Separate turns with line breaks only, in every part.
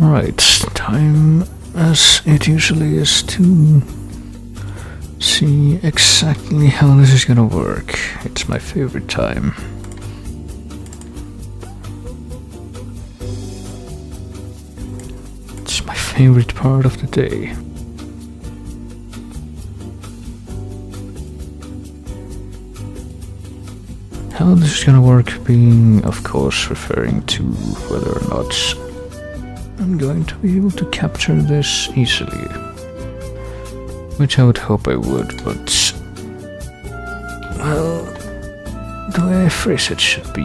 Right, time as it usually is to see exactly how this is gonna work. It's my favorite time. It's my favorite part of the day. How this is gonna work being, of course, referring to whether or not I'm going to be able to capture this easily. Which I would hope I would, but... well... the way I phrase it should be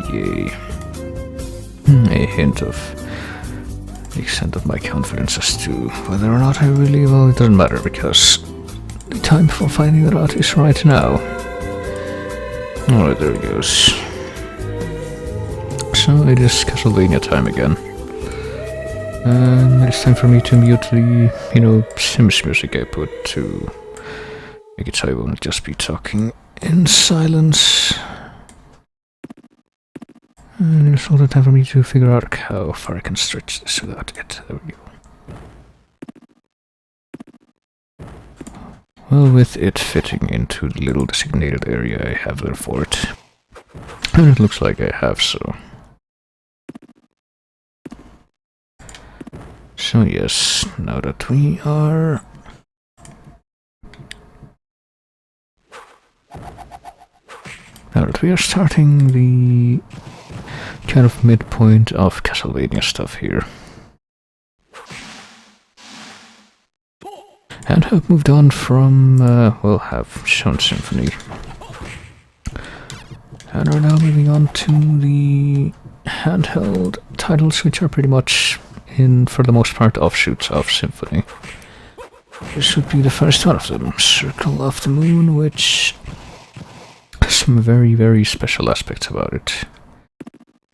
a hint of the extent of my confidence as to whether or not I really... well, it doesn't matter, because the time for finding that out is right now. Alright, there it goes. So it is Castlevania time again. And it's time for me to mute the, Sims music I put to make it so I won't just be talking in silence. And it's also time for me to figure out how far I can stretch this without it. There we go. Well, with it fitting into the little designated area I have there for it. And it looks like I have, so... so yes, now that we are... starting the kind of midpoint of Castlevania stuff here. And have moved on from, have shown Symphony. And are now moving on to the handheld titles, which are pretty much, for the most part, offshoots of Symphony. This would be the first one of them, Circle of the Moon, which has some very, very special aspects about it.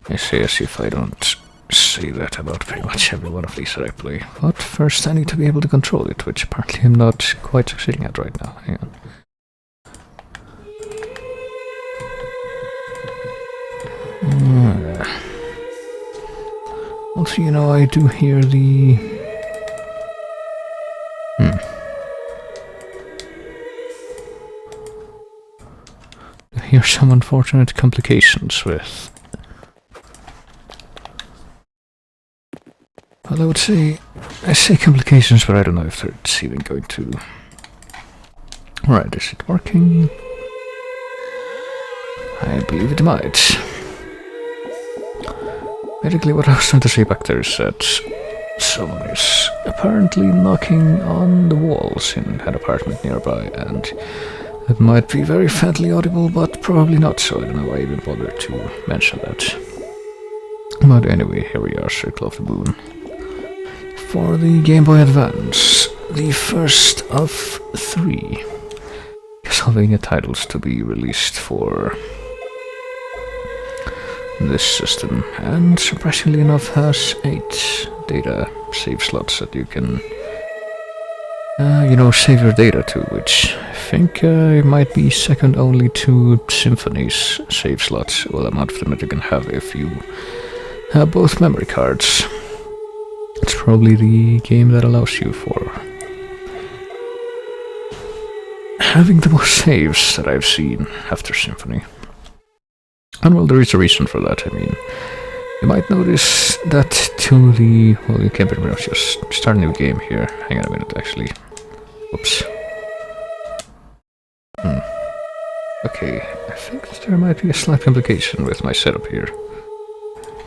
I say as if I don't say that about pretty much every one of these that I play. But first I need to be able to control it, which apparently I'm not quite succeeding at right now. Hang on. Also, I do hear the... I hear some unfortunate complications with... well, I say complications, but I don't know if it's even going to... right, is it working? I believe it might. Basically, what I was trying to say back there is that someone is apparently knocking on the walls in an apartment nearby, and it might be very faintly audible, but probably not, so I don't know why I even bothered to mention that. But anyway, here we are, Circle of the Moon. For the Game Boy Advance, the first of 3 Castlevania titles to be released for this system, and surprisingly enough has 8 data save slots that you can save your data to, which I think might be second only to Symphony's save slots. Well, amount of them that you can have if you have both memory cards. It's probably the game that allows you for having the most saves that I've seen after Symphony. And well, there is a reason for that. I mean, you might notice that to the... well, you can't pretty much just start a new game here. Hang on a minute, actually. Oops. Okay, I think that there might be a slight complication with my setup here.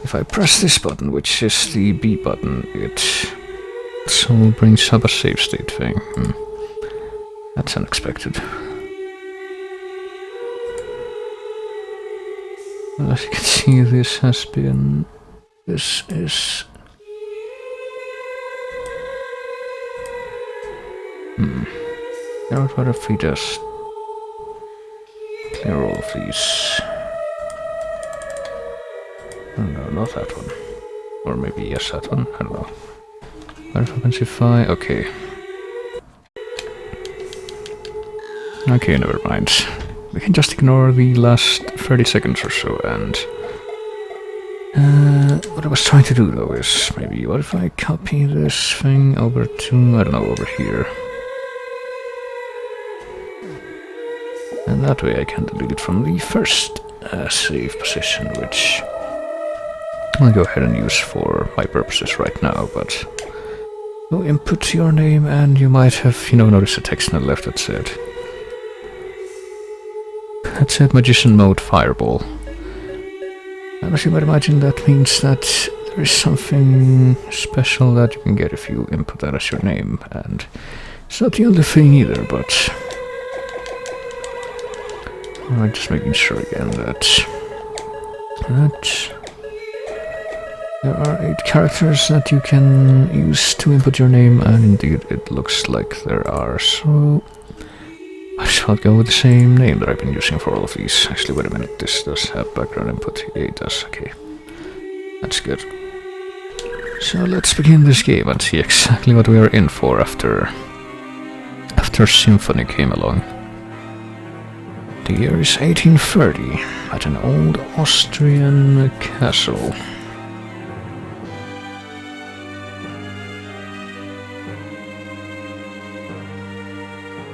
If I press this button, which is the B button, it so brings up a save state thing. That's unexpected. Well, as you can see, this is... Now what if we just clear all of these? Oh, no, not that one. Or maybe yes, that one, I don't know. What happens if I... okay. Okay, never mind. We can just ignore the last 30 seconds or so and What I was trying to do though is maybe what if I copy this thing over to, I don't know, over here. And that way I can delete it from the first save position, which I'll go ahead and use for my purposes right now, but go input your name and you might have, noticed a text on the left that said Magician Mode Fireball. And as you might imagine, that means that there is something special that you can get if you input that as your name, and it's not the only thing either, but I'm just making sure again that there are 8 characters that you can use to input your name, and indeed it looks like there are, so I shall go with the same name that I've been using for all of these. Actually, wait a minute, this does have background input. Yeah, it does, okay. That's good. So let's begin this game and see exactly what we are in for after Symphony came along. The year is 1830, at an old Austrian castle.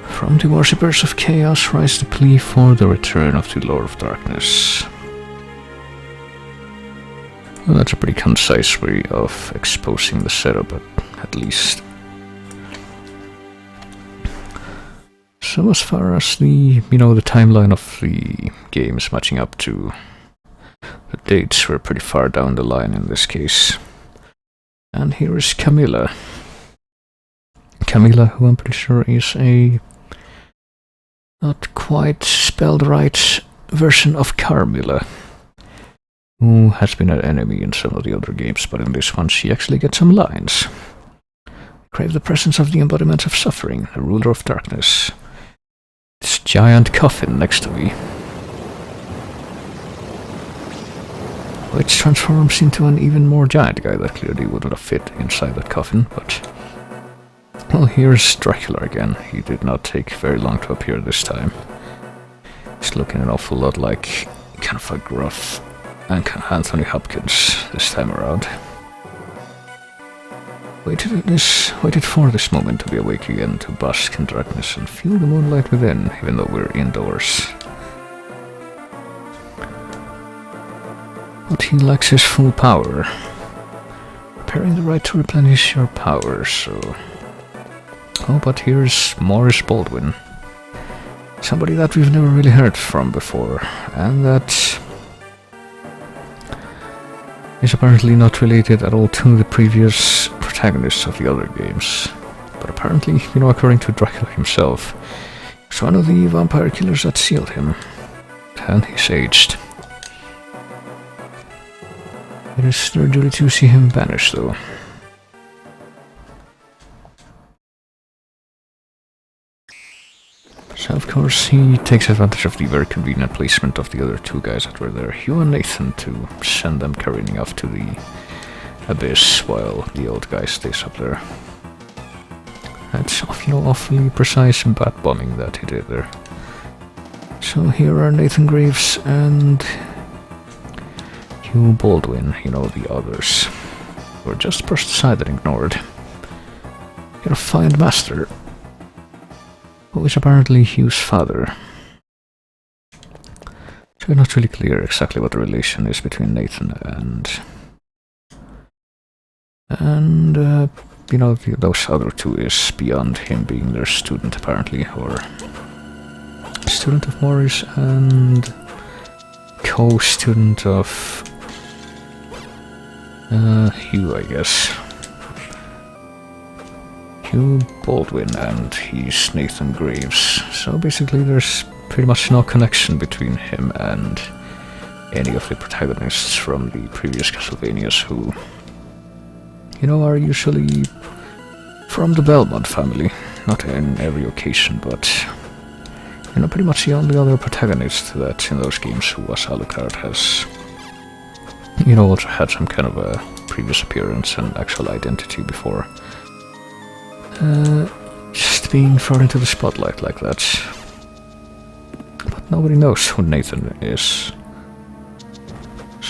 From the worshippers of chaos rise the plea for the return of the Lord of Darkness. Well, that's a pretty concise way of exposing the setup, at least. So as far as the, the timeline of the games matching up to the dates, we're pretty far down the line in this case. And here is Camilla. Camilla, who I'm pretty sure is a not quite spelled right version of Carmilla, who has been an enemy in some of the other games, but in this one she actually gets some lines. Crave the presence of the embodiment of suffering, the ruler of darkness. This giant coffin next to me, which transforms into an even more giant guy that clearly wouldn't have fit inside that coffin, but well, here's Dracula again. He did not take very long to appear this time. He's looking an awful lot like kind of a gruff Anthony Hopkins this time around. Waited for this moment to be awake again, to bask in darkness and feel the moonlight within, even though we're indoors. But he lacks his full power. Preparing the right to replenish your power, so... Oh, but here's Morris Baldwin. Somebody that we've never really heard from before, and that is apparently not related at all to the previous protagonists of the other games. But apparently, according to Dracula himself, he's one of the vampire killers that sealed him. And he's aged. It is their duty to see him vanish, though. So of course he takes advantage of the very convenient placement of the other 2 guys that were there, Hugh and Nathan, to send them careening off to the abyss while the old guy stays up there. That's awfully precise bat bombing that he did there. So here are Nathan Graves and Hugh Baldwin, the others, who were just pushed aside and ignored. Your fine master, who is apparently Hugh's father. So it's not really clear exactly what the relation is between Nathan and those other 2 is beyond him being their student apparently, or student of Morris and co-student of Hugh, I guess. Hugh Baldwin and he's Nathan Graves. So basically there's pretty much no connection between him and any of the protagonists from the previous Castlevanias who, are usually from the Belmont family. Not in every occasion, but pretty much the only other protagonist that in those games who was Alucard has, also had some kind of a previous appearance and actual identity before. Just being thrown into the spotlight like that. But nobody knows who Nathan is.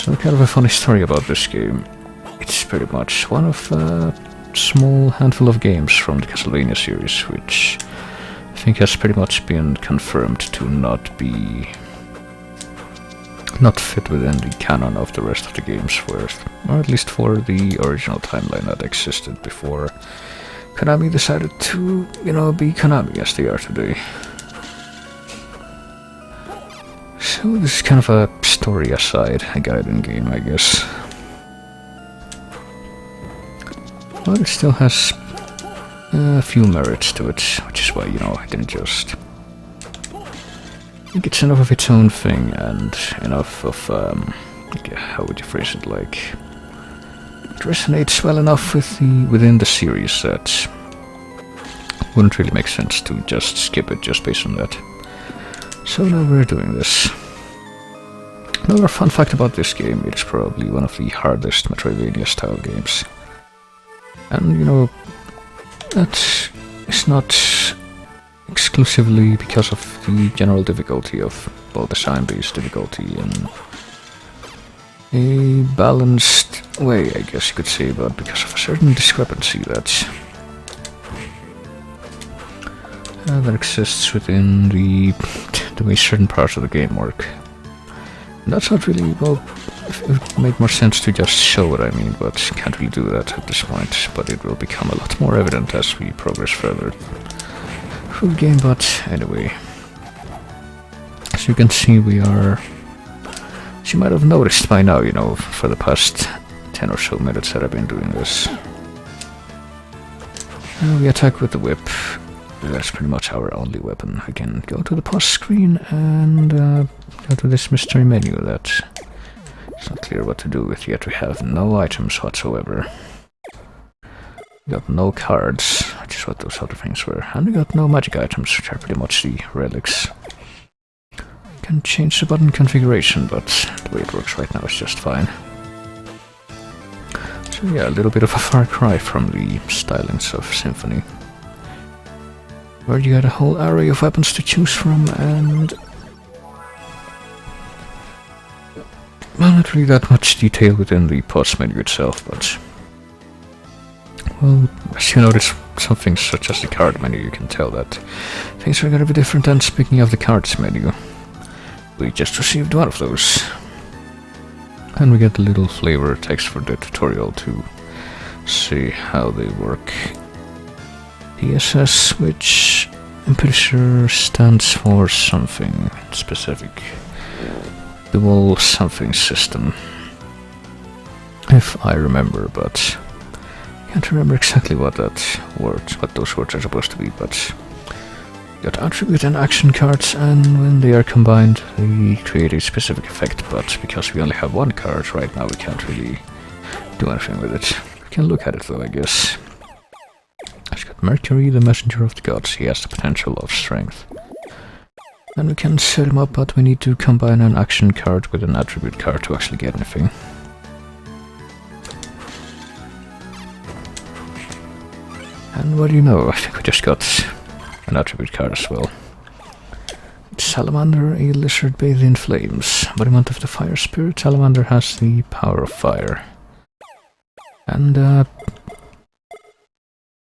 So kind of a funny story about this game. It's pretty much one of a small handful of games from the Castlevania series, which I think has pretty much been confirmed to not fit within the canon of the rest of the games, or at least for the original timeline that existed before Konami decided to, be Konami as they are today. So this is kind of a story aside, a guiding game, I guess. But it still has a few merits to it, which is why, I didn't just... I think it's enough of its own thing, and enough of, how would you phrase it, like... It resonates well enough within the series that it wouldn't really make sense to just skip it just based on that. So now we're doing this. Another fun fact about this game, it's probably one of the hardest Metroidvania style games. And that is not exclusively because of the general difficulty of both the design-based difficulty and a balanced way, I guess you could say, but because of a certain discrepancy that exists within the way certain parts of the game work. And that's not really, well, it would make more sense to just show what I mean, but can't really do that at this point, but it will become a lot more evident as we progress further through the game. But anyway, as you can see, we are, as you might have noticed by now, for the past 10 or so minutes that I've been doing this. We attack with the whip. That's pretty much our only weapon. We can go to the pause screen and go to this mystery menu that it's not clear what to do with yet. We have no items whatsoever. We got no cards, which is what those other things were. And we got no magic items, which are pretty much the relics. We can change the button configuration, but the way it works right now is just fine. So yeah, a little bit of a far cry from the stylings of Symphony, where you got a whole array of weapons to choose from, and well, not really that much detail within the pause menu itself, but well, as you notice some things such as the card menu, you can tell that things are gonna be different. And speaking of the cards menu, we just received one of those, and we get a little flavor text for the tutorial to see how they work. DSS, which I'm pretty sure stands for something specific. Dual something system, if I remember, but can't remember exactly what those words are supposed to be. But you got attribute and action cards, and when they are combined, they create a specific effect. But because we only have one card right now, we can't really do anything with it. We can look at it though, I guess. He's got Mercury, the messenger of the gods. He has the potential of strength. And we can set him up, but we need to combine an action card with an attribute card to actually get anything. And what do you know, I think we just got an attribute card as well. It's Salamander, a lizard bathed in flames. Embodiment of the fire spirit. Salamander has the power of fire. And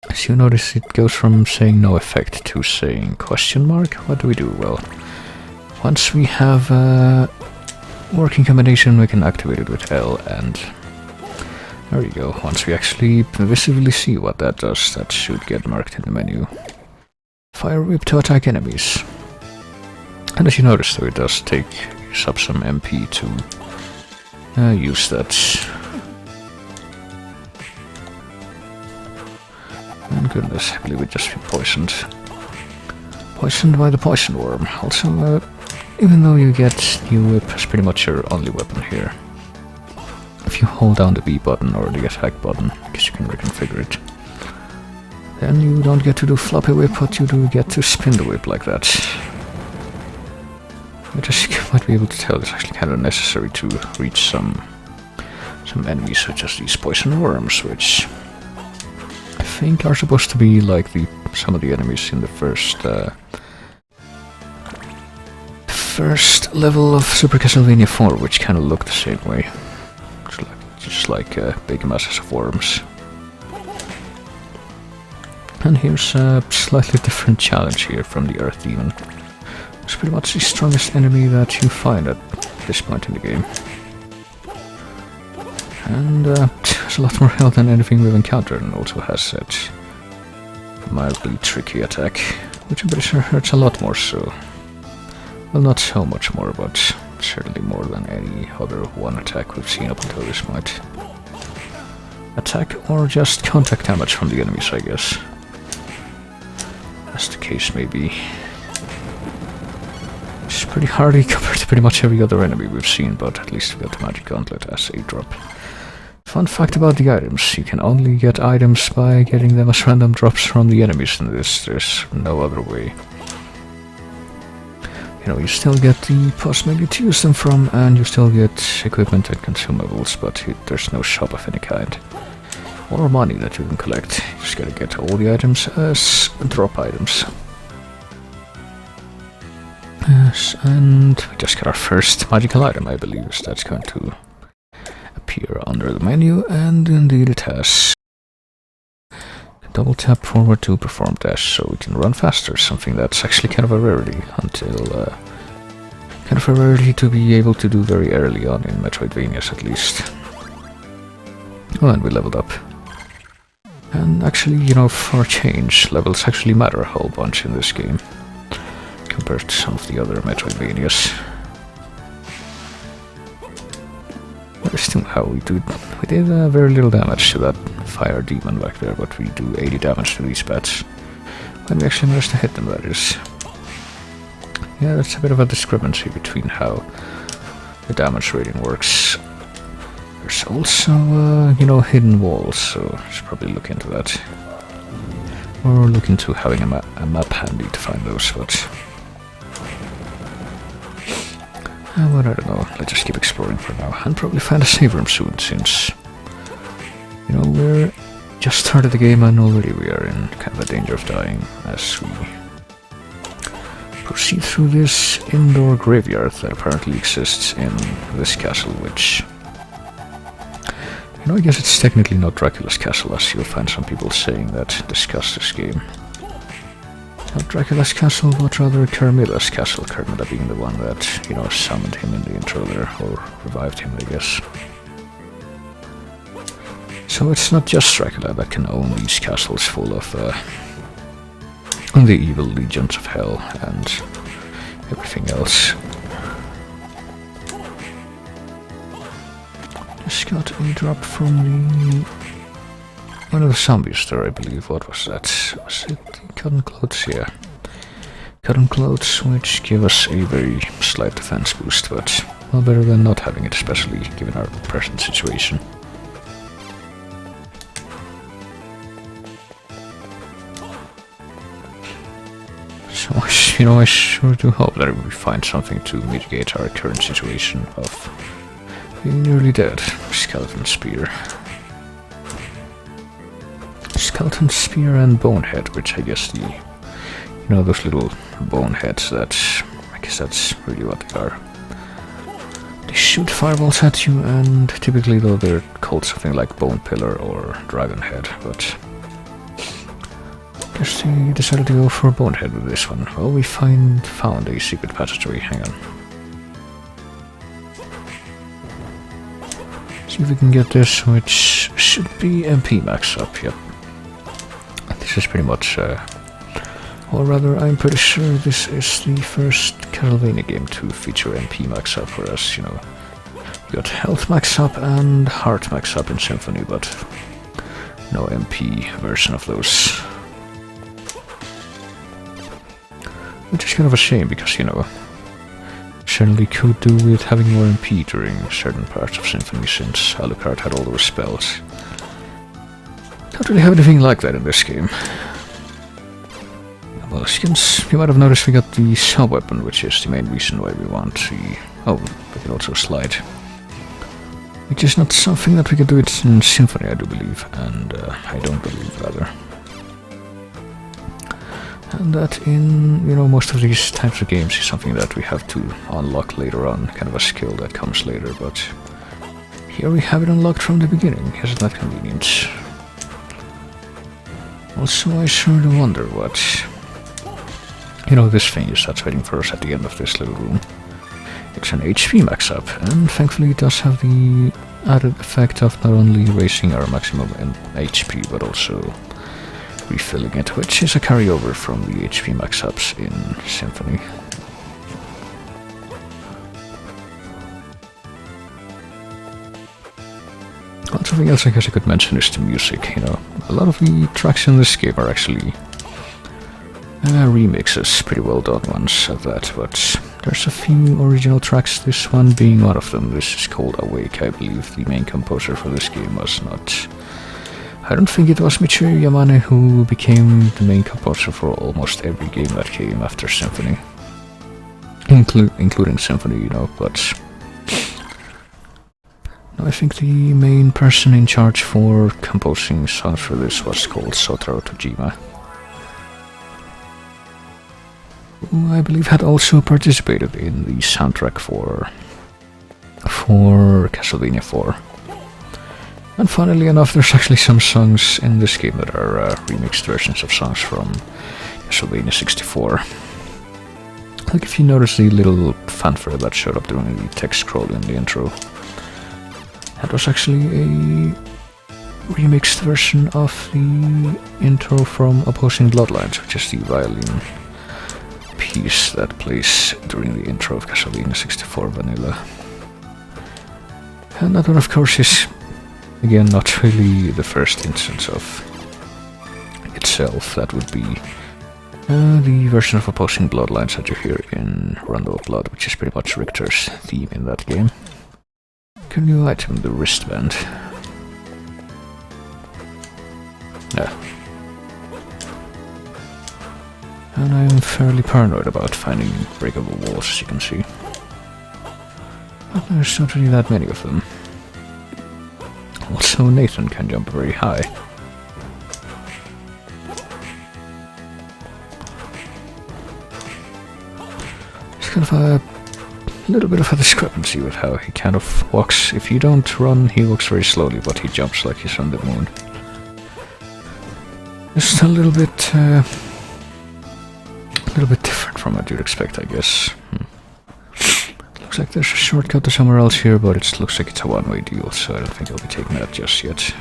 as you notice, it goes from saying no effect to saying question mark. What do we do? Well, once we have a working combination, we can activate it with L, and there you go. Once we actually visibly see what that does, that should get marked in the menu. Fire whip to attack enemies. And as you notice, though, it does use up some MP to use that. And goodness, I believe we'd just be poisoned. Poisoned by the poison worm. Also, even though you get the whip as pretty much your only weapon here, if you hold down the B button or the attack button, because you can reconfigure it, then you don't get to do floppy whip, but you do get to spin the whip like that. Which, as you might be able to tell, is actually kind of necessary to reach some enemies, such as these poison worms, which I think are supposed to be like some of the enemies in the first level of Super Castlevania 4, which kind of look the same way. just like big masses of worms. And here's a slightly different challenge here from the Earth Demon. It's pretty much the strongest enemy that you find at this point in the game. And has a lot more health than anything we've encountered, and also has such a mildly tricky attack, which I'm pretty sure hurts a lot more so. Well, not so much more, but certainly more than any other one attack we've seen up until this point. Attack or just contact damage from the enemies, I guess. As the case may be. It's pretty hardy compared to pretty much every other enemy we've seen, but at least we got the magic gauntlet as a drop. Fun fact about the items, you can only get items by getting them as random drops from the enemies in this, there's no other way. You know, you still get the possibility to use them from, and you still get equipment and consumables, but there's no shop of any kind. Or money that you can collect, you just gotta get all the items as drop items. Yes, and we just got our first magical item, I believe, so that's going to appear under the menu, and indeed it has. Double tap forward to perform dash, so we can run faster, something that's actually kind of a rarity to be able to do very early on in Metroidvanias at least. Oh, and we leveled up. And actually, you know, for a change, levels actually matter a whole bunch in this game, compared to some of the other Metroidvanias. Still how we did very little damage to that fire demon back there, but we do 80 damage to these bats. When we actually manage to hit them, that is. Yeah, that's a bit of a discrepancy between how the damage rating works. There's also, you know, hidden walls, so I should probably look into that. Or look into having a map handy to find those, but... Well, I don't know, let's just keep exploring for now, and probably find a save room soon, since, you know, we're just started the game and already we are in kind of a danger of dying as we proceed through this indoor graveyard that apparently exists in this castle, which, you know, I guess it's technically not Dracula's castle, as you'll find some people saying that discuss this game. Not Dracula's castle, but rather Carmilla's castle, Carmilla being the one that, you know, summoned him in the intro there, or revived him, I guess. So it's not just Dracula that can own these castles full of the evil legions of hell and everything else. Just got a drop from the... one of the zombies there, I believe. What was that? Was it the cotton clothes? Yeah. Cotton clothes, which give us a very slight defense boost, but well, better than not having it, especially given our present situation. So, you know, I sure do hope that we find something to mitigate our current situation of being nearly dead. Skeleton spear. Skeleton spear and bonehead, which I guess the, you know, those little boneheads that, I guess that's really what they are. They shoot fireballs at you, and typically though they're called something like bone pillar or dragon head, but I guess they decided to go for bonehead with this one. Well, we found a secret passageway, hang on. See if we can get this, which should be MP max up, yep. This is pretty much, or rather, I'm pretty sure this is the first Castlevania game to feature MP max up, whereas, you know, we got health max up and heart max up in Symphony, but no MP version of those. Which is kind of a shame, because, you know, certainly could do with having more MP during certain parts of Symphony, since Alucard had all those spells. Don't really have anything like that in this game. Well, since you might have noticed, we got the sub-weapon, which is the main reason why we want the... oh, we can also slide. Which is not something that we can do it in Symphony, I do believe, and I don't believe, rather. And that in, you know, most of these types of games is something that we have to unlock later on, kind of a skill that comes later, but here we have it unlocked from the beginning. Isn't that convenient? Also, I sort of wonder what... You know, this thing is that's waiting for us at the end of this little room. It's an HP max up, and thankfully it does have the added effect of not only raising our maximum HP, but also refilling it, which is a carryover from the HP max ups in Symphony. Well, something else I guess I could mention is the music. You know, a lot of the tracks in this game are actually remixes, pretty well done ones of that, but there's a few original tracks, this one being one of them. This is called Awake. I believe the main composer for this game was not... I don't think it was Michiru Yamane who became the main composer for almost every game that came after Symphony. Including Symphony, you know, but... No, I think the main person in charge for composing songs for this was called Sotaro Tojima, who I believe had also participated in the soundtrack for Castlevania 4. And funnily enough, there's actually some songs in this game that are remixed versions of songs from Castlevania 64. Like if you notice the little fanfare that showed up during the text scroll in the intro, that was actually a remixed version of the intro from Opposing Bloodlines, which is the violin piece that plays during the intro of Castlevania 64 Vanilla. And that one, of course, is again not really the first instance of itself. That would be the version of Opposing Bloodlines that you hear in Rondo of Blood, which is pretty much Richter's theme in that game. Can you item the wristband? Yeah. And I'm fairly paranoid about finding breakable walls, as you can see. But there's not really that many of them. Also, Nathan can jump very high. It's kind of a little bit of a discrepancy with how he kind of walks. If you don't run, he walks very slowly, but he jumps like he's on the moon. Just a little bit different from what you'd expect, I guess. Looks like there's a shortcut to somewhere else here, but it looks like it's a one-way deal, so I don't think I'll be taking that just yet.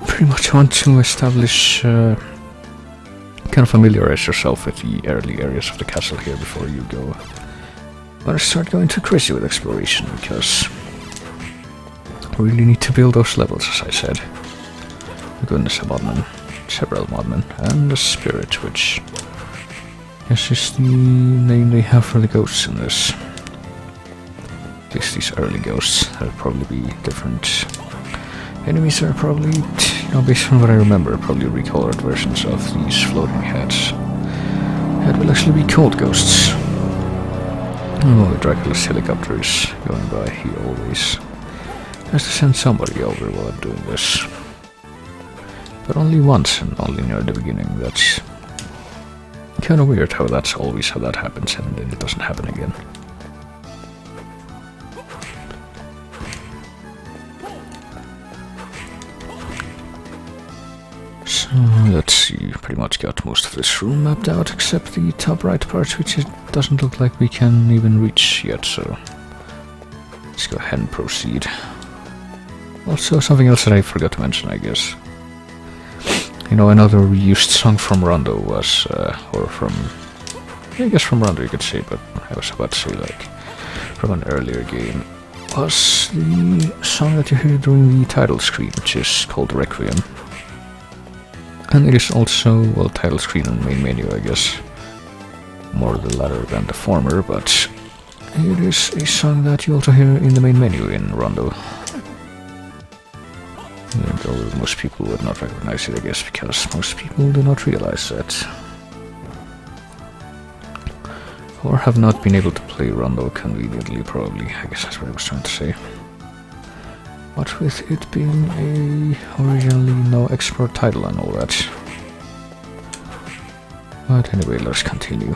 Pretty much want to establish, kind of familiarize yourself with the early areas of the castle here before you go. But I start going too crazy with exploration, because I really need to build those levels, as I said. Goodness, a modman, several modmen, and a spirit, which I guess is the name they have for the ghosts in this. At least these early ghosts. There'll probably be different enemies. Are probably, you know, based on what I remember, probably recolored versions of these floating heads. That will actually be called ghosts. Oh, Dracula's helicopter is going by. He always has to send somebody over while I'm doing this. But only once, and only near the beginning. That's kind of weird how that's always how that happens, and then it doesn't happen again. So, let's see, pretty much got most of this room mapped out, except the top right part, which it doesn't look like we can even reach yet, so let's go ahead and proceed. Also, something else that I forgot to mention, I guess. You know, another reused song from Rondo was, or from, I guess from Rondo you could say, but I was about to say, like, from an earlier game, was the song that you hear during the title screen, which is called Requiem. And it is also, well, title screen and main menu, I guess. More the latter than the former, but it is a song that you also hear in the main menu in Rondo. Though most people would not recognize it, I guess, because most people do not realize that. Or have not been able to play Rondo conveniently, probably. I guess that's what I was trying to say. What with it being a originally no export title and all that. But anyway, let's continue.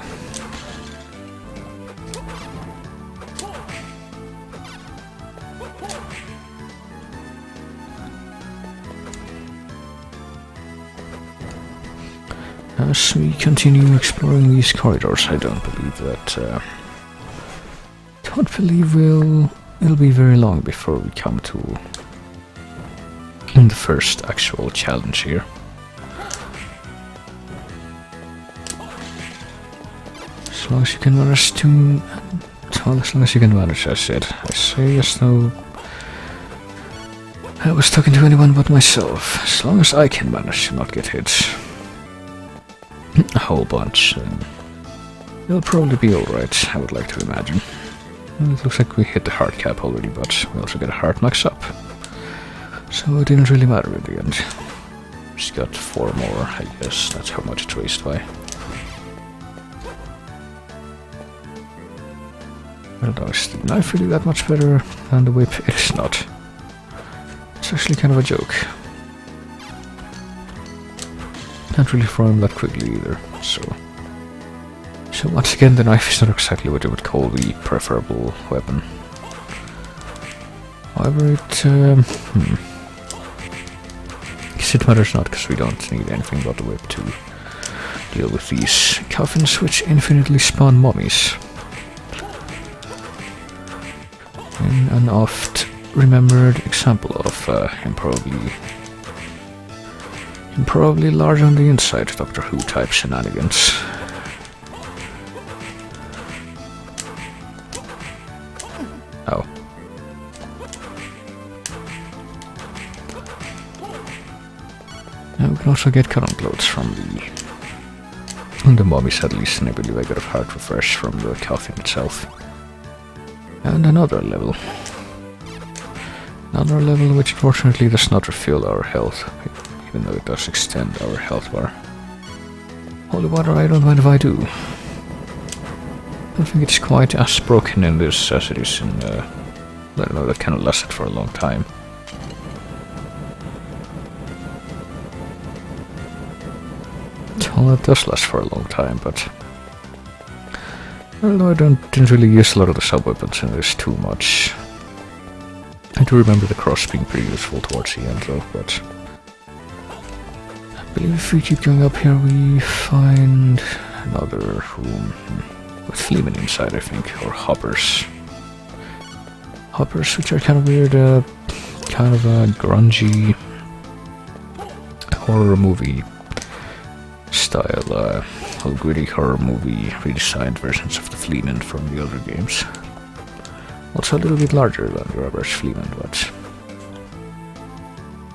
As we continue exploring these corridors, I don't believe it'll be very long before we come to the first actual challenge here. As long as you can manage to... Well, as long as you can manage, I said. I say as though I was talking to anyone but myself. As long as I can manage to not get hit a whole bunch, then it'll probably be alright, I would like to imagine. Well, it looks like we hit the hard cap already, but we also got a hard max up. So it didn't really matter in the end. Just got 4 more, I guess. That's how much it's raised by. Well, now is the knife really that much better than the whip? It is not. It's actually kind of a joke. Can't really throw him that quickly either, so once again the knife is not exactly what you would call the preferable weapon. However, it matters not, because we don't need anything but the whip to deal with these coffins which infinitely spawn mummies. And an oft remembered example of probably large on the inside Doctor Who type shenanigans. Oh. Now we can also get current loads from the mummies at least, and I believe I got a heart refresh from the coffin itself. And another level. Another level which unfortunately does not refill our health, even though it does extend our health bar. Holy water, I don't mind if I do. I don't think it's quite as broken in this as it is in, I don't know, that kind of lasted for a long time. Well, it does last for a long time, but although I didn't really use a lot of the sub-weapons in this too much. I do remember the cross being pretty useful towards the end though, but I believe if we keep going up here we find another room with fleamen inside, I think, or hoppers. Hoppers, which are kind of weird, kind of a grungy horror movie style, gritty horror movie redesigned versions of the fleamen from the other games. Also a little bit larger than the average fleamen, but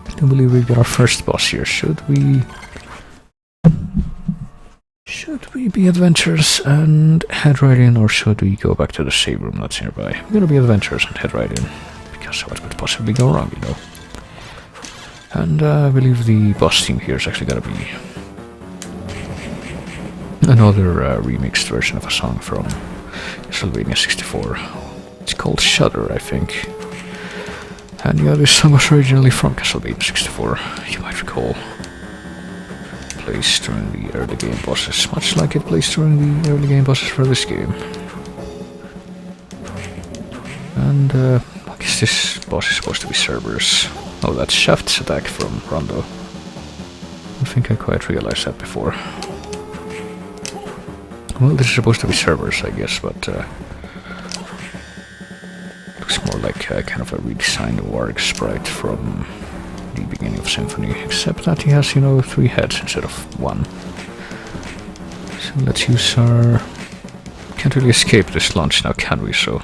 I do believe we've got our first boss here. Should we be adventurous and head right in, or should we go back to the save room that's nearby? We're gonna be adventurous and head right in, because what could possibly go wrong, you know? And I believe the boss theme here is actually gonna be another remixed version of a song from Castlevania 64. It's called Shudder, I think. And yeah, this song was originally from Castlevania 64, you might recall. Placed during the early game bosses, much like it plays during the early game bosses for this game. And I guess this boss is supposed to be Cerberus. Oh, that's Shaft's attack from Rondo. I think I quite realized that before. Well, this is supposed to be Cerberus, I guess, but looks more like kind of a redesigned Warg sprite from the beginning of Symphony, except that he has, you know, 3 heads instead of 1. So let's use our... Can't really escape this launch now, can we? So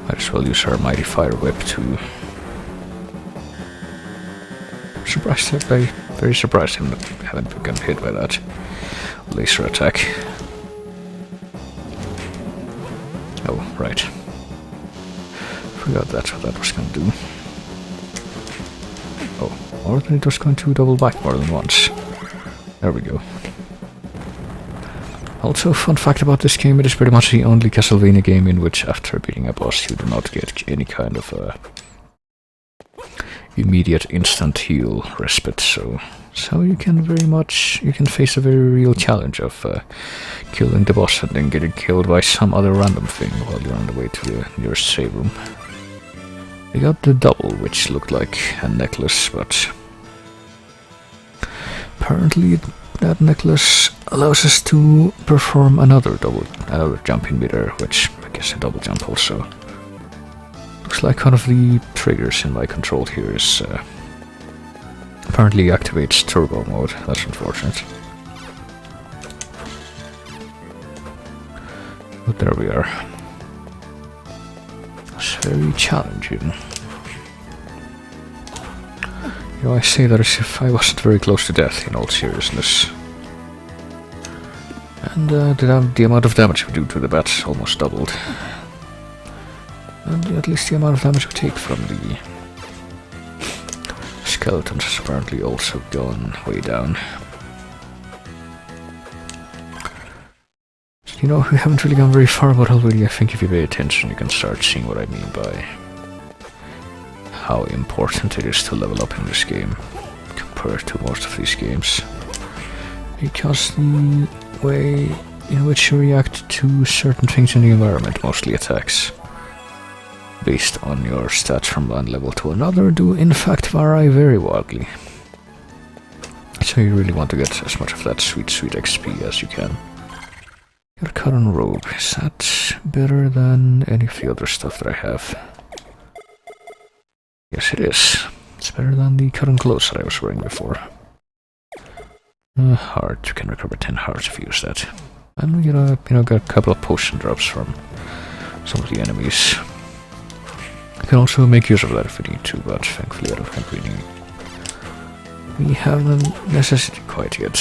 might as well use our Mighty Fire Whip to... Very surprised him that I haven't been hit by that laser attack. Oh, right. Forgot that's what that was going to do. Oh, or that it was going to double back more than once. There we go. Also, fun fact about this game, it is pretty much the only Castlevania game in which after beating a boss you do not get any kind of immediate instant heal respite, so you can face a very real challenge of killing the boss and then getting killed by some other random thing while you're on the way to the nearest save room. We got the double, which looked like a necklace, but apparently that necklace allows us to perform another jump in midair, which I guess a double jump also. Looks like one of the triggers in my control here is apparently activates turbo mode. That's unfortunate. But there we are. It's very challenging. You know, I say that as if I wasn't very close to death, in all seriousness. And the amount of damage we do to the bats almost doubled. And at least the amount of damage we take from the skeletons has apparently also gone way down. So, you know, we haven't really gone very far, but already I think if you pay attention you can start seeing what I mean by how important it is to level up in this game compared to most of these games. Because the way in which you react to certain things in the environment, mostly attacks, based on your stats from one level to another, do in fact vary very wildly. So you really want to get as much of that sweet XP as you can. Your current robe, is that better than any of the other stuff that I have? Yes, it is. It's better than the current clothes that I was wearing before. Heart, you can recover 10 hearts if you use that. And we get a couple of potion drops from some of the enemies. You can also make use of that if we need to, but thankfully I don't think we have the necessity quite yet.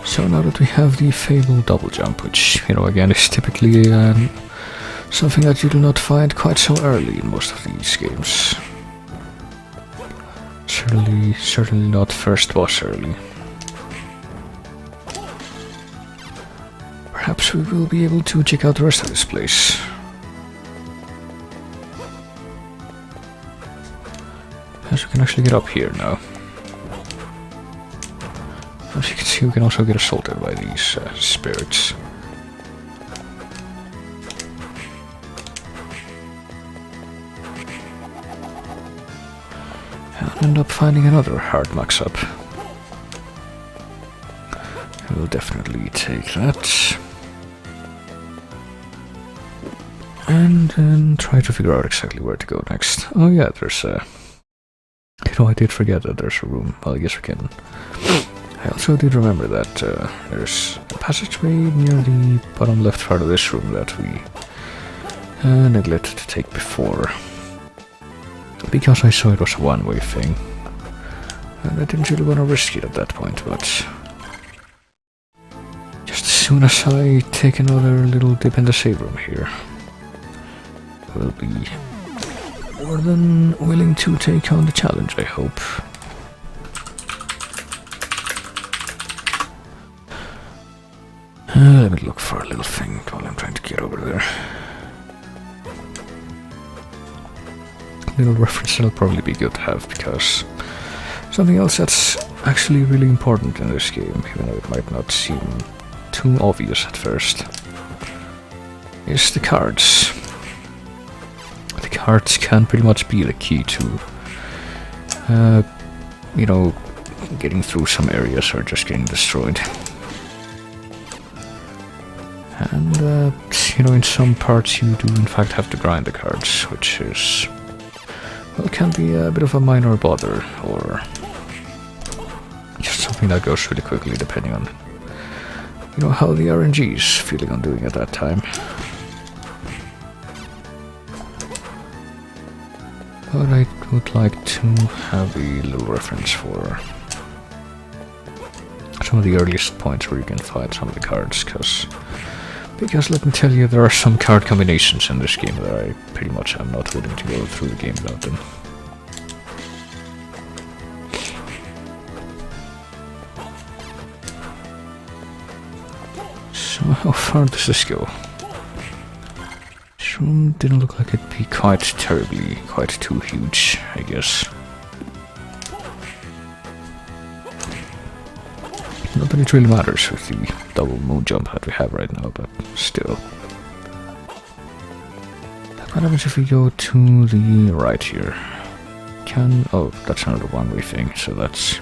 So now that we have the Fable double jump, which, you know, again is typically something that you do not find quite so early in most of these games. Certainly not first boss early. Perhaps we will be able to check out the rest of this place. As we can actually get up here now. As you can see, we can also get assaulted by these spirits. And end up finding another hard max up. We'll definitely take that. And then try to figure out exactly where to go next. Oh yeah, there's a... You know, I did forget that there's a room. Well, I guess we can... I also did remember that there's a passageway near the bottom left part of this room that we neglected to take before. Because I saw it was a one-way thing. And I didn't really want to risk it at that point, but... Just as soon as I take another little dip in the save room here, we'll be more than willing to take on the challenge, I hope. Let me look for a little thing while I'm trying to get over there. A little reference that'll probably be good to have, because something else that's actually really important in this game, even though it might not seem too obvious at first, is the cards. The cards can pretty much be the key to, you know, getting through some areas or just getting destroyed. And, you know, in some parts you do in fact have to grind the cards, which is, well, can be a bit of a minor bother, or just something that goes really quickly depending on, you know, how the RNG is feeling on doing at that time. But I would like to have a little reference for some of the earliest points where you can find some of the cards, because let me tell you, there are some card combinations in this game that I pretty much am not willing to go through the game without them. So how far does this go? This room didn't look like it'd be quite too huge, I guess. Not that it really matters with the double moon jump that we have right now, but still. What happens if we go to the right here? Oh, that's another one-way thing, so that's...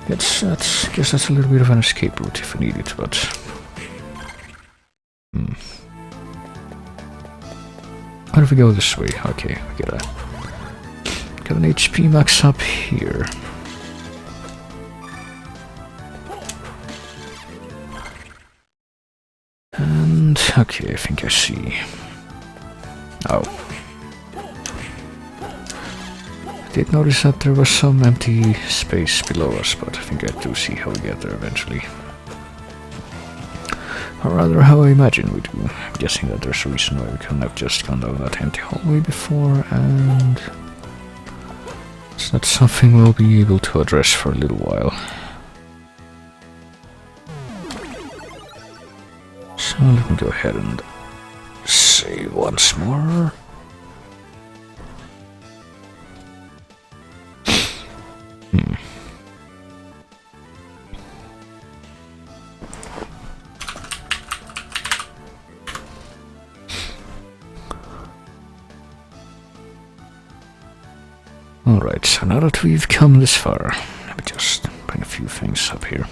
guess that's a little bit of an escape route if we need it, but... How do we go this way? Okay, we got an HP max up here. And, okay, I think I see. Oh. I did notice that there was some empty space below us, but I think I do see how we get there eventually. Or rather, how I imagine we do. I'm guessing that there's a reason why we couldn't have just gone down that empty hallway before, and... it's not something we'll be able to address for a little while. So let me go ahead and save once more. Alright, so now that we've come this far, let me just bring a few things up here.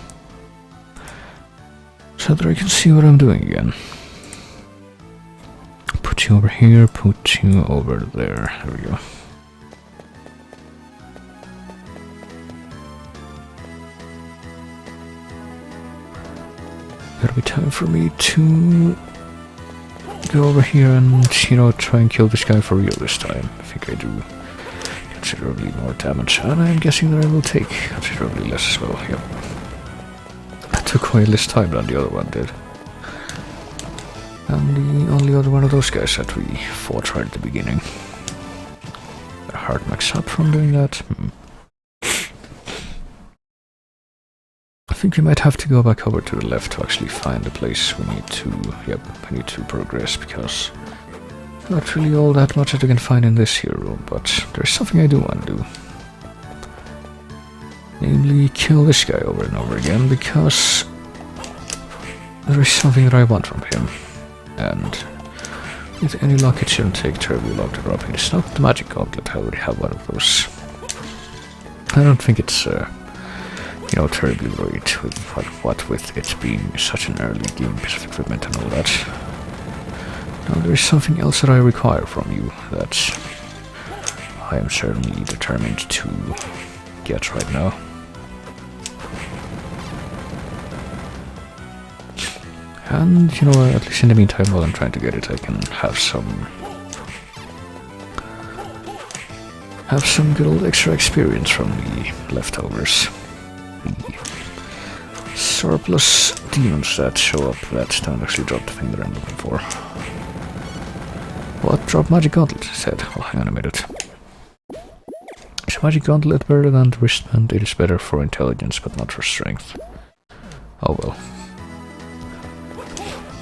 So that I can see what I'm doing again. Put you over here, put you over there. There we go. It'll be time for me to go over here and, you know, try and kill this guy for real this time. I think I do considerably more damage, and I'm guessing that I will take considerably less as well. Yep. I took way less time than the other one did. And the only other one of those guys that we fought right at the beginning. A hard max up from doing that. I think we might have to go back over to the left to actually find the place we need to, we need to progress, because not really all that much that you can find in this here room, but there's something I do want to do. Namely, kill this guy over and over again, because there is something that I want from him. And with any luck it shouldn't take terribly long to drop it. It's not the magic gauntlet, I already have one of those. I don't think it's, you know, terribly worried with what with it being such an early game piece of equipment and all that. Now there is something else that I require from you that I am certainly determined to get right now. And, you know, at least in the meantime, while I'm trying to get it, I can have some good old extra experience from the leftovers. The surplus demons that show up that don't actually drop the thing that I'm looking for. What? Drop magic gauntlet, I said. Oh, hang on a minute. Is magic gauntlet better than the wristband? It is better for intelligence, but not for strength. Oh well.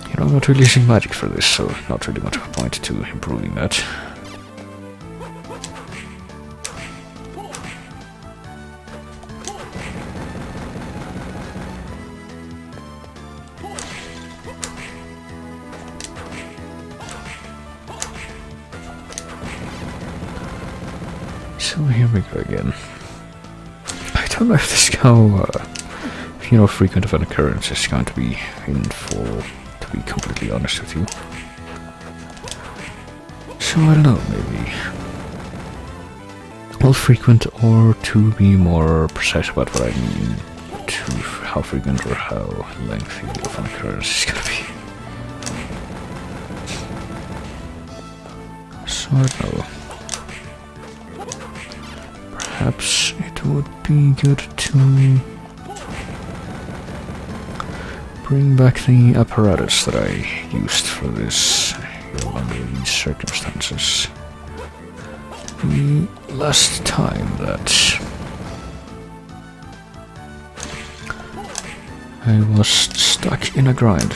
You know, I'm not really using magic for this, so not really much of a point to improving that. So here we go again. I don't know if this is how, you know, frequent of an occurrence is going to be in full. To be completely honest with you. So I don't know, maybe all frequent, or to be more precise about what I mean, to how frequent or how lengthy of an occurrence is gonna be. So I don't know. Perhaps it would be good to bring back the apparatus that I used for this under these circumstances. The last time that I was stuck in a grind